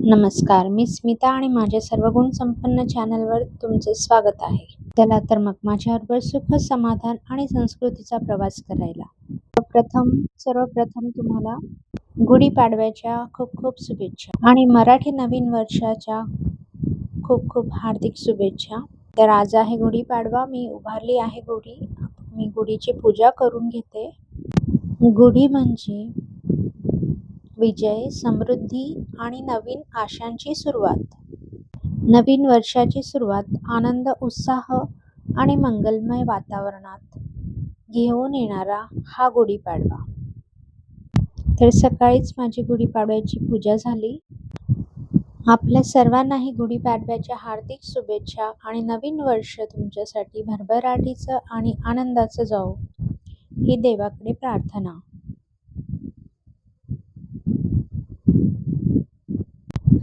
नमस्कार, मी स्मिता आणि माझ्या सर्व गुण संपन्न चॅनलवर तुमचे स्वागत आहे. चला तर मग माझ्याबरोबर सुख, समाधान आणि संस्कृतीचा प्रवास करायला. सर्वप्रथम तुम्हाला गुढीपाडव्याच्या खूप खूप शुभेच्छा आणि मराठी नवीन वर्षाच्या खूप खूप हार्दिक शुभेच्छा. तर आज आहे गुढीपाडवा. मी उभारली आहे गुढी. मी गुढीची पूजा करून घेते. गुढी म्हणजे विजय, समृद्धी आणि नवीन आशांची सुरुवात. नवीन वर्षाची सुरुवात आनंद, उत्साह आणि मंगलमय वातावरणात घेऊन येणारा हा गुढीपाडवा. तर सकाळीच माझी गुढीपाडव्याची पूजा झाली. आपल्या सर्वांनाही गुढीपाडव्याच्या हार्दिक शुभेच्छा आणि नवीन वर्ष तुमच्यासाठी भरभराटीचं आणि आनंदाचं जावो ही देवाकडे प्रार्थना.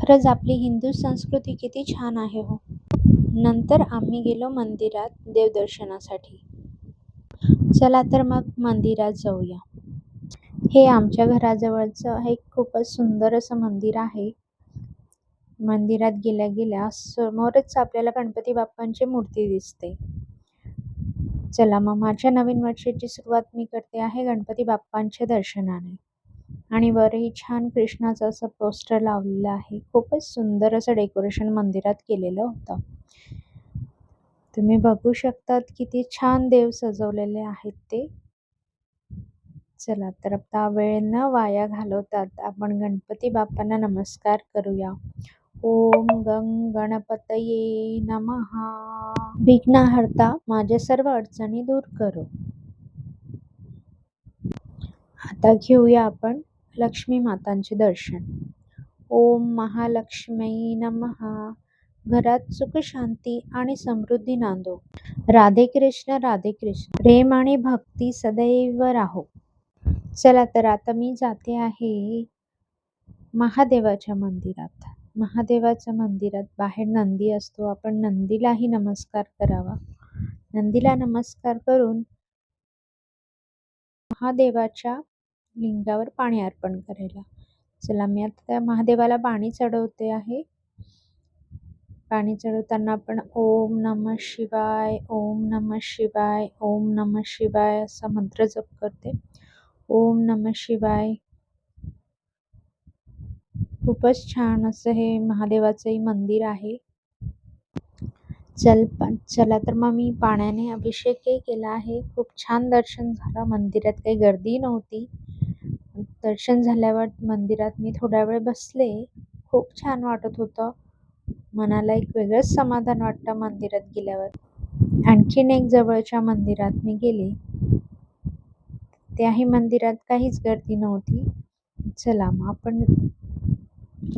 खरंच आपली हिंदू संस्कृती किती छान आहे हो. नंतर आम्ही गेलो मंदिरात देवदर्शनासाठी. चला तर मग मंदिरात जाऊया. हे आमच्या घराजवळचं एक खूपच सुंदर असं मंदिर आहे. मंदिरात गेल्या गेल्या समोरच आपल्याला गणपती बाप्पांची मूर्ती दिसते. चला मग माझ्या नवीन वर्षाची सुरुवात मी करते आहे गणपती बाप्पांच्या दर्शनाने. आणि वरही छान कृष्णाचं असं पोस्टर लावलेलं आहे. खूपच सुंदर असं डेकोरेशन मंदिरात केलेलं होतं. तुम्ही बघू शकतात किती छान देव सजवलेले आहेत ते. चला तर आता वेळ न वाया घालवतात आपण गणपती बाप्पांना नमस्कार करूया. ओम गंग गणपतये नमः. विघ्नहर्ता माझ्या सर्व अडचणी दूर करो. आता घेऊया आपण लक्ष्मी मातांचे दर्शन. ओम महालक्ष्मी नमः. घरात सुख, शांती आणि समृद्धी नांदो. राधे कृष्ण राधे कृष्ण. प्रेम आणि भक्ती सदैव राहो. चला तर आता मी जाते आहे महादेवाच्या मंदिरात. महादेवाच्या मंदिरात बाहेर नंदी असतो. आपण नंदीलाही नमस्कार करावा. नंदीला नमस्कार करून महादेवाच्या लिंगावर पाणी अर्पण करायला. चला मी आता त्या महादेवाला पाणी चढवते आहे. पाणी चढवताना आपण ओम नमः शिवाय, ओम नमः शिवाय, ओम नमः शिवाय असा मंत्र जप करते. ओम नमः शिवाय. खूपच छान असं हे महादेवाचंही मंदिर आहे. चला तर मग मी पाण्याने अभिषेकही केला आहे. खूप छान दर्शन झालं. मंदिरात काही गर्दी नव्हती. दर्शन झाल्यावर मंदिरात मी थोडा वेळ बसले. खूप छान वाटत होतं. मनाला एक वेगळंच समाधान वाटतं मंदिरात गेल्यावर. आणखीन एक जवळच्या मंदिरात मी गेले. त्याही मंदिरात काहीच गर्दी नव्हती. चला मग आपण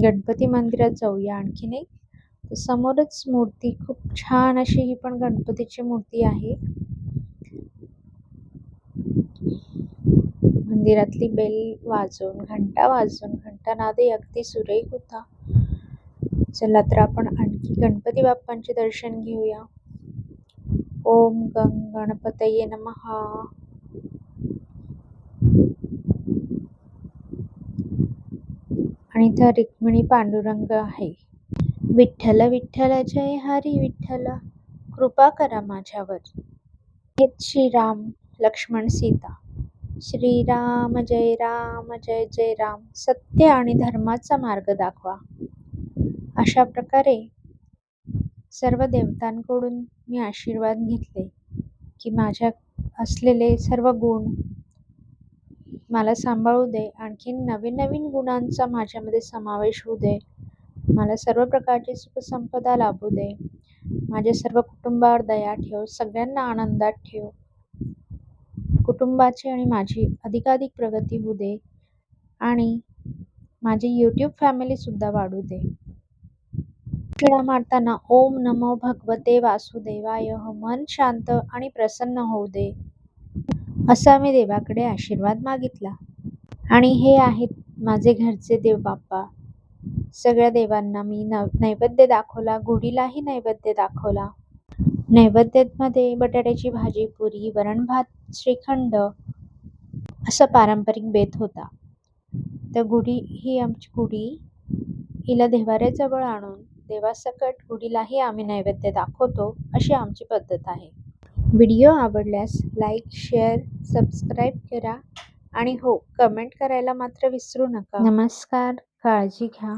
गणपती मंदिरात जाऊया आणखीन एक. समोरच मूर्ती खूप छान अशी ही पण गणपतीची मूर्ती आहे. मंदिरातली बेल वाजवून, घंटा वाजवून, घंटानादही अगदी सुरेख होता. चला तर आपण आणखी गणपती बाप्पांचे दर्शन घेऊया. ओम गंग गणपतये नमः. आणि इथं रुक्मिणी पांडुरंग आहे. विठ्ठल विठ्ठल जय हरी विठ्ठल, कृपा करा माझ्यावर. हे श्रीराम लक्ष्मण सीता. श्रीराम जय राम जय जय राम. सत्य आणि धर्माचा मार्ग दाखवा. अशा प्रकारे सर्व देवतांकडून मी आशीर्वाद घेतले की माझ्या असलेले सर्व गुण मला सांभाळू दे. आणखीन नवीन नवीन गुणांचा माझ्यामध्ये समावेश होऊ दे. मला सर्व प्रकारची सुखसंपदा लाभू दे. माझ्या सर्व कुटुंबावर दया ठेव. सगळ्यांना आनंदात ठेव. कुटुंबाची आणि माझी अधिकाधिक प्रगती होऊ दे आणि माझी यूट्यूब फॅमिली सुद्धा वाढू दे. शिळा मारताना ओम नमो भगवते वासुदेवाय मन शांत आणि प्रसन्न होऊ दे असा मी देवाकडे आशीर्वाद मागितला. आणि हे आहेत माझे घरचे देव बाप्पा. सगळ्या देवांना मी नैवेद्य दाखवला. गुढीलाही नैवेद्य दाखवला. नैवेद्यामध्ये बटाट्याची भाजी, पुरी, वरण भात, श्रीखंड असा पारंपरिक बेत होता. तर गुढी ही आमची गुढी हिला देव्हाऱ्याजवळ आणून देवासकट गुढीलाही आम्ही नैवेद्य दाखवतो, अशी आमची पद्धत आहे. व्हिडिओ आवडल्यास लाईक, शेअर, सबस्क्राईब करा आणि हो, कमेंट करायला मात्र विसरू नका. नमस्कार. काळजी घ्या.